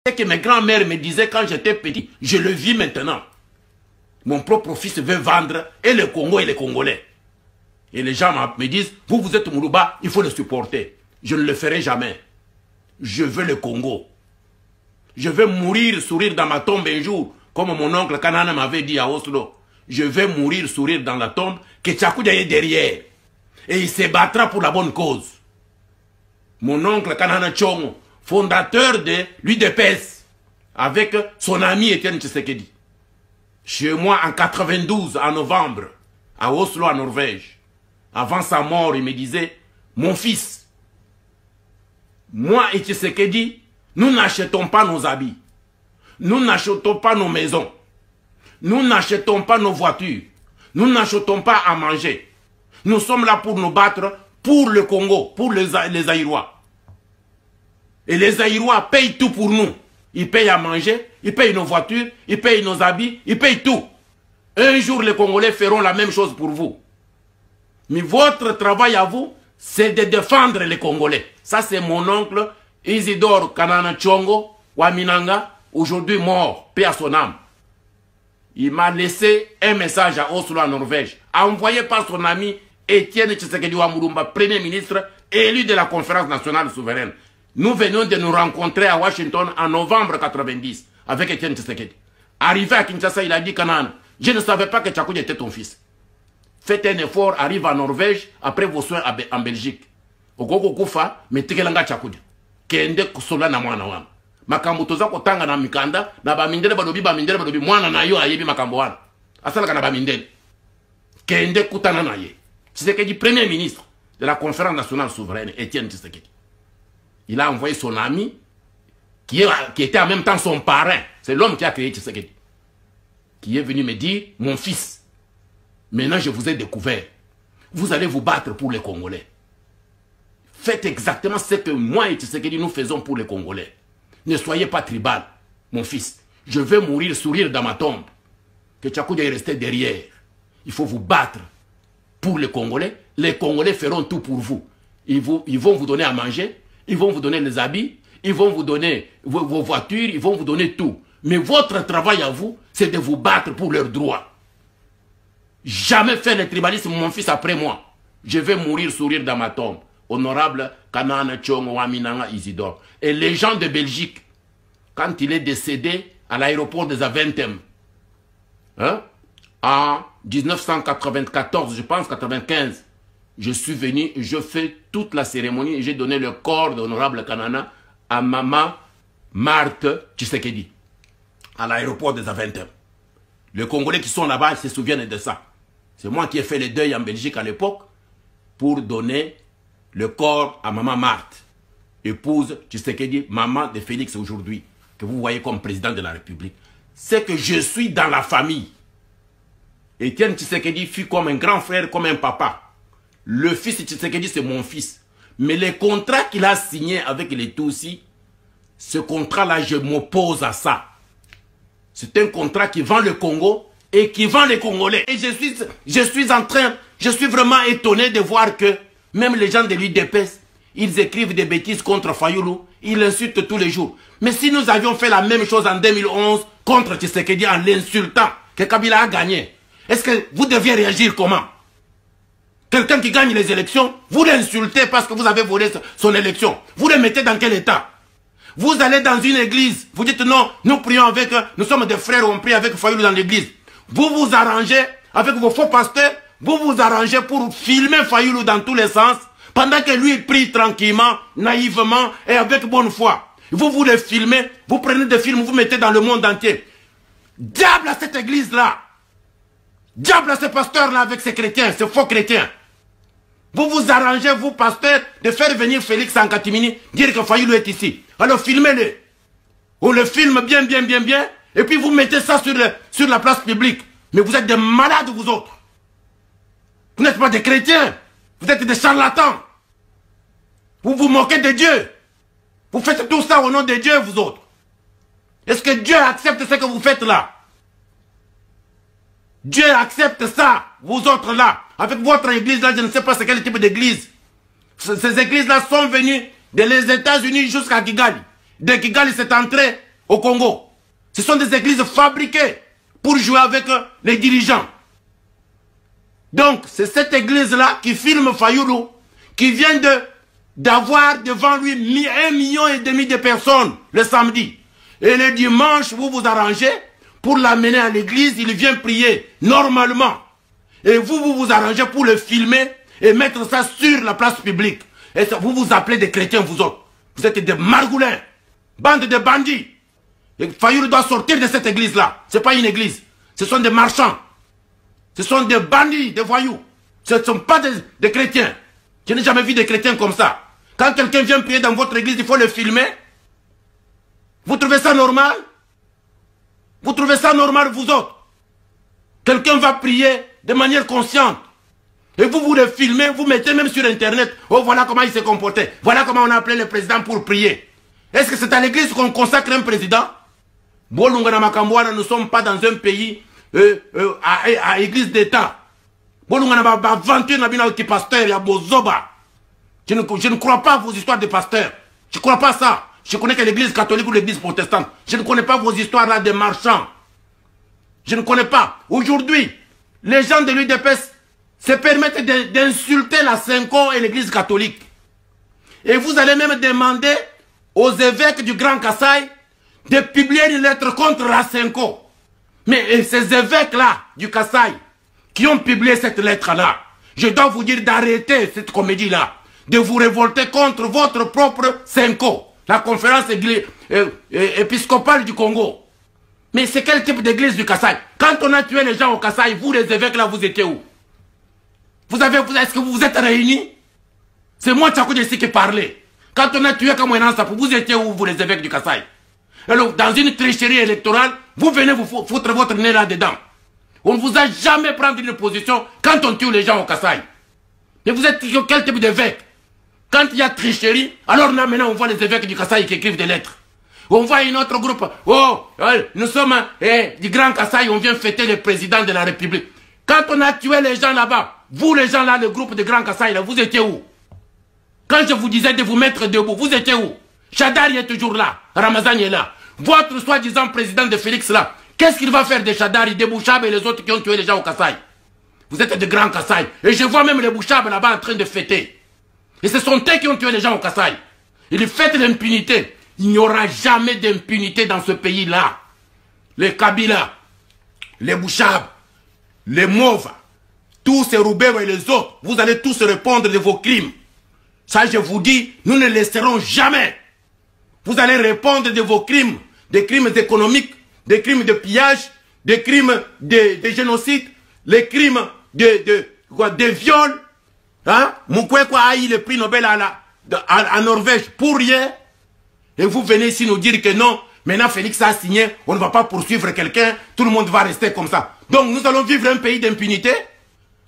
C'est que mes grands-mères me disaient quand j'étais petit, je le vis maintenant. Mon propre fils veut vendre et le Congo et les Congolais. Et les gens me disent, vous êtes Moulouba, il faut le supporter. Je ne le ferai jamais. Je veux le Congo. Je veux mourir, sourire dans ma tombe un jour, comme mon oncle Kanana m'avait dit à Oslo. Je vais mourir, sourire dans la tombe, que Tchakoudia est derrière. Et il se battra pour la bonne cause. Mon oncle Kanana Tchongo, fondateur de l'UDPS, avec son ami Etienne Tshisekedi. Chez moi, en 92, en novembre, à Oslo, en Norvège. Avant sa mort, il me disait, mon fils, moi et Tshisekedi, nous n'achetons pas nos habits. Nous n'achetons pas nos maisons. Nous n'achetons pas nos voitures. Nous n'achetons pas à manger. Nous sommes là pour nous battre pour le Congo, pour les Aïrois. Et les Aïrois payent tout pour nous. Ils payent à manger, ils payent nos voitures, ils payent nos habits, ils payent tout. Un jour, les Congolais feront la même chose pour vous. Mais votre travail à vous, c'est de défendre les Congolais. Ça, c'est mon oncle Isidore Kanana Tchongo, Waminanga, aujourd'hui mort, paix à son âme. Il m'a laissé un message à Oslo, en Norvège, envoyé par son ami Etienne Tshisekedi Wamulumba, Premier ministre, élu de la Conférence nationale souveraine. Nous venons de nous rencontrer à Washington en novembre 90 avec Etienne Tshisekedi. Arrivé à Kinshasa, il a dit, Kanana, je ne savais pas que Tchakoudia était ton fils. Faites un effort, arrive en Norvège, après vos soins en Belgique. Okoko kufa, metekelanga Tchakoudia. Kende kusola na mwana wana. Makambo toza kotanga na mikanda, na bamindele badobi mwana na yo ayebi makambo wana. Asalaka na bamindele. Kende kutana na ye. Tshisekedi, premier ministre de la Conférence nationale souveraine, Etienne Tshisekedi. Il a envoyé son ami, qui était en même temps son parrain. C'est l'homme qui a créé Tshisekedi. Qui est venu me dire, mon fils, maintenant je vous ai découvert. Vous allez vous battre pour les Congolais. Faites exactement ce que moi et Tshisekedi nous faisons pour les Congolais. Ne soyez pas tribal, mon fils. Je vais mourir, sourire dans ma tombe. Que Tchakoudia est resté derrière. Il faut vous battre pour les Congolais. Les Congolais feront tout pour vous. Ils vont vous donner à manger. Ils vont vous donner les habits. Ils vont vous donner vos voitures. Ils vont vous donner tout. Mais votre travail à vous, c'est de vous battre pour leurs droits. Jamais faire le tribalisme, mon fils, après moi. Je vais mourir, sourire dans ma tombe. Honorable Kanana Tchongo Waminanga Isidore. Et les gens de Belgique, quand il est décédé à l'aéroport de Zaventem, hein, en 1994, je pense, 95, je suis venu, je fais toute la cérémonie et j'ai donné le corps de l'honorable Kanana à maman Marthe Tshisekedi, à l'aéroport de Zaventem. Les Congolais qui sont là-bas se souviennent de ça. C'est moi qui ai fait le deuil en Belgique à l'époque pour donner le corps à maman Marthe, épouse Tshisekedi, maman de Félix aujourd'hui, que vous voyez comme président de la République. C'est que je suis dans la famille. Etienne Tshisekedi fut comme un grand frère, comme un papa. Le fils de Tshisekedi, c'est mon fils. Mais le contrat qu'il a signé avec les Tutsis, ce contrat-là, je m'oppose à ça. C'est un contrat qui vend le Congo et qui vend les Congolais. Et je suis vraiment étonné de voir que même les gens de l'UDPS, ils écrivent des bêtises contre Fayoulou, ils l'insultent tous les jours. Mais si nous avions fait la même chose en 2011 contre Tshisekedi en l'insultant, que Kabila a gagné, est-ce que vous deviez réagir comment? Quelqu'un qui gagne les élections, vous l'insultez parce que vous avez volé son élection. Vous le mettez dans quel état? Vous allez dans une église, vous dites non, nous prions avec, nous sommes des frères, on prie avec Fayoulou dans l'église. Vous vous arrangez avec vos faux pasteurs, vous vous arrangez pour filmer Fayoulou dans tous les sens, pendant que lui prie tranquillement, naïvement et avec bonne foi. Vous le filmez, vous prenez des films, vous mettez dans le monde entier. Diable à cette église-là! Diable à ce pasteur-là avec ces chrétiens, ces faux chrétiens! Vous vous arrangez, vous, pasteurs, de faire venir Félix en catimini, dire que Fayoulou est ici. Alors filmez-le. On le filme bien, bien, bien, bien, et puis vous mettez ça sur la place publique. Mais vous êtes des malades, vous autres. Vous n'êtes pas des chrétiens. Vous êtes des charlatans. Vous vous moquez de Dieu. Vous faites tout ça au nom de Dieu, vous autres. Est-ce que Dieu accepte ce que vous faites là? Dieu accepte ça, vous autres là. Avec votre église là, je ne sais pas c'est quel type d'église. Ces églises là sont venues des États-Unis jusqu'à Kigali. De Kigali, c'est entré au Congo. Ce sont des églises fabriquées pour jouer avec les dirigeants. Donc, c'est cette église-là qui filme Fayoulou, qui vient d'avoir devant lui 1,5 million de personnes le samedi. Et le dimanche, vous vous arrangez pour l'amener à l'église, il vient prier normalement. Et vous vous arrangez pour le filmer et mettre ça sur la place publique. Et ça, vous vous appelez des chrétiens, vous autres. Vous êtes des margoulins, bande de bandits. Et Fayoulou doit sortir de cette église-là. Ce n'est pas une église. Ce sont des marchands. Ce sont des bandits, des voyous. Ce ne sont pas des chrétiens. Je n'ai jamais vu des chrétiens comme ça. Quand quelqu'un vient prier dans votre église, il faut le filmer. Vous trouvez ça normal? Vous trouvez ça normal, vous autres? Quelqu'un va prier de manière consciente. Et vous le filmez, vous mettez même sur Internet. Oh, voilà comment il s'est comporté. Voilà comment on a appelé le président pour prier. Est-ce que c'est à l'église qu'on consacre un président? Nous ne sommes pas dans un pays à église d'État. Je ne crois pas à vos histoires de pasteurs. Je ne crois pas ça. Je connais que l'église catholique ou l'église protestante. Je ne connais pas vos histoires là de marchands. Je ne connais pas. Aujourd'hui, les gens de l'UDPS se permettent d'insulter la Senko et l'église catholique. Et vous allez même demander aux évêques du Grand Kasaï de publier une lettre contre la Senko. Mais ces évêques-là du Kasaï qui ont publié cette lettre-là, je dois vous dire d'arrêter cette comédie-là, de vous révolter contre votre propre Senko, la conférence épiscopale du Congo. Mais c'est quel type d'église du Kasaï? Quand on a tué les gens au Kasaï, vous les évêques-là, vous étiez où? Est-ce que vous vous êtes réunis? C'est moi, Tchakou Dessi, qui parlait. Quand on a tué Kamouénan Sapou, vous étiez où, vous les évêques du Kasaï? Alors, dans une tricherie électorale, vous venez vous foutre votre nez là-dedans. On ne vous a jamais pris une position quand on tue les gens au Kasaï. Mais vous êtes quel type d'évêque? Quand il y a tricherie, alors là maintenant on voit les évêques du Kasaï qui écrivent des lettres. On voit un autre groupe, oh, nous sommes du Grand Kasaï, on vient fêter le président de la République. Quand on a tué les gens là-bas, vous les gens là, le groupe de Grand Kasaï, là, vous étiez où? Quand je vous disais de vous mettre debout, vous étiez où? Chadari est toujours là, Ramazan est là. Votre soi-disant président de Félix là, qu'est-ce qu'il va faire de Chadari, de Bouchab et les autres qui ont tué les gens au Kasaï? Vous êtes de Grand Kasaï. Et je vois même les Bouchab là-bas en train de fêter. Et ce sont eux qui ont tué les gens au Kasaï. Ils fêtent l'impunité. Il n'y aura jamais d'impunité dans ce pays-là. Les Kabila, les Bouchab, les Mauves, tous ces Roubaix et les autres, vous allez tous répondre de vos crimes. Ça, je vous dis, nous ne laisserons jamais. Vous allez répondre de vos crimes, des crimes économiques, des crimes de pillage, des crimes de génocide, les crimes de viol. Hein? Mukwekwa a eu le prix Nobel à Norvège pour rien. Et vous venez ici nous dire que non, maintenant Félix a signé, on ne va pas poursuivre quelqu'un, tout le monde va rester comme ça. Donc nous allons vivre un pays d'impunité.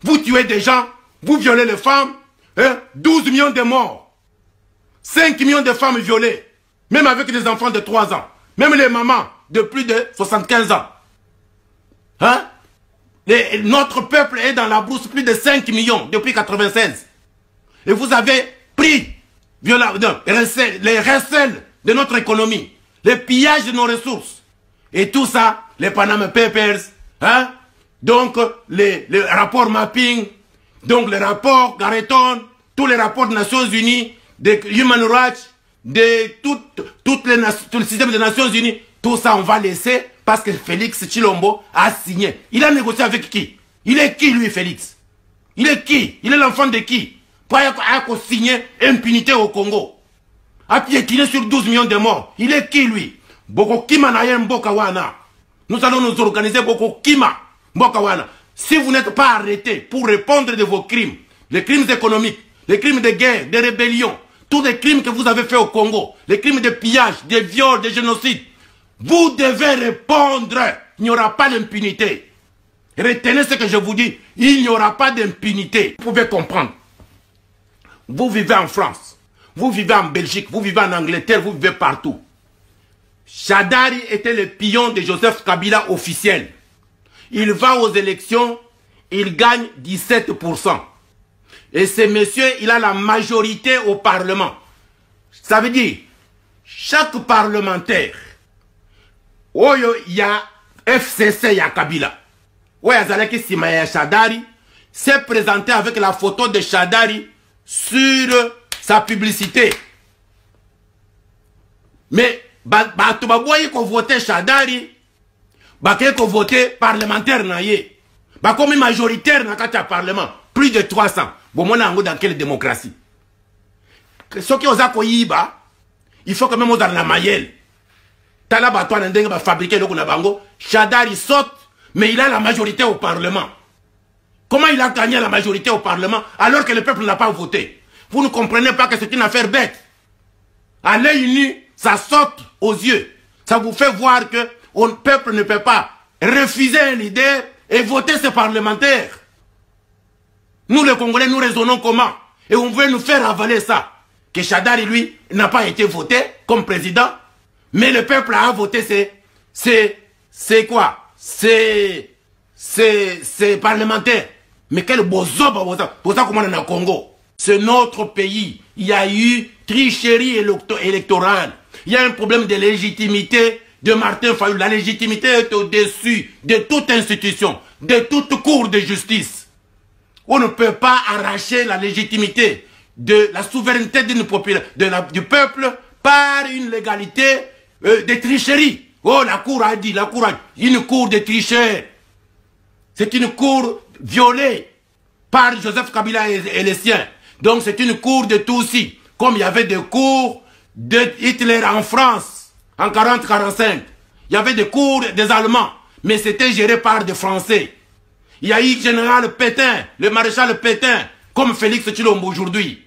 Vous tuez des gens, vous violez les femmes, hein? 12 millions de morts, 5 millions de femmes violées, même avec des enfants de 3 ans, même les mamans de plus de 75 ans. Hein? Notre peuple est dans la brousse plus de 5 millions depuis 1996. Et vous avez pris les recels de notre économie, les pillages de nos ressources. Et tout ça, les Panama Papers, hein? Donc les rapports mapping, donc les rapports Garreton, tous les rapports des Nations Unies, de Human Rights, de tout le système des Nations Unies, tout ça on va laisser parce que Félix Tshilombo a signé. Il a négocié avec qui? Il est qui lui, Félix? Il est qui? Il est l'enfant de qui? Pour avoir signé impunité au Congo. A piétiné sur 12 millions de morts. Il est qui lui? Boko Kima Nayen Mbokawana. Nous allons nous organiser Boko Kima Mbokawana. Si vous n'êtes pas arrêtés pour répondre de vos crimes, les crimes économiques, les crimes de guerre, de rébellion, tous les crimes que vous avez faits au Congo, les crimes de pillage, de viol, de génocide, vous devez répondre. Il n'y aura pas d'impunité. Retenez ce que je vous dis. Il n'y aura pas d'impunité. Vous pouvez comprendre. Vous vivez en France. Vous vivez en Belgique. Vous vivez en Angleterre. Vous vivez partout. Chadari était le pion de Joseph Kabila officiel. Il va aux élections. Il gagne 17%. Et ce monsieur, il a la majorité au Parlement. Ça veut dire, chaque parlementaire Oyo ya FCC ya Kabila. Oyo Azalaki Sima ya Shadari s'est présenté avec la photo de Shadari sur sa publicité. Mais bato baboyi ko voter Shadari, baké ko voter parlementaire na ye. Ba comme majoritaire na kati parlement, plus de 300. Bon mona ngo dans quelle démocratie? Ce qui osa ko yiba, il faut que même dans la mayel. Tala bato na ndenge ba fabriquer loko na bango, Shadari saute, mais il a la majorité au parlement. Comment il a gagné la majorité au parlement alors que le peuple n'a pas voté? Vous ne comprenez pas que c'est une affaire bête. À l'œil nu, ça saute aux yeux. Ça vous fait voir que le peuple ne peut pas refuser un leader et voter ses parlementaires. Nous les Congolais, nous raisonnons comment? Et on veut nous faire avaler ça. Que Shadari, lui, n'a pas été voté comme président, mais le peuple a voté c'est quoi? C'est parlementaire. Mais quel bozo, pour ça comment on est au Congo? C'est notre pays. Il y a eu tricherie électorale. Il y a un problème de légitimité de Martin Fayulu. La légitimité est au-dessus de toute institution, de toute cour de justice. On ne peut pas arracher la légitimité de la souveraineté du peuple par une légalité de tricherie. Oh, la cour a dit, une cour de tricheurs. C'est une cour violée par Joseph Kabila et les siens. Donc c'est une cour de Tutsi, comme il y avait des cours de Hitler en France, en 40-45. Il y avait des cours des Allemands, mais c'était géré par des Français. Il y a eu le général Pétain, le maréchal Pétain, comme Félix Tshilombo aujourd'hui.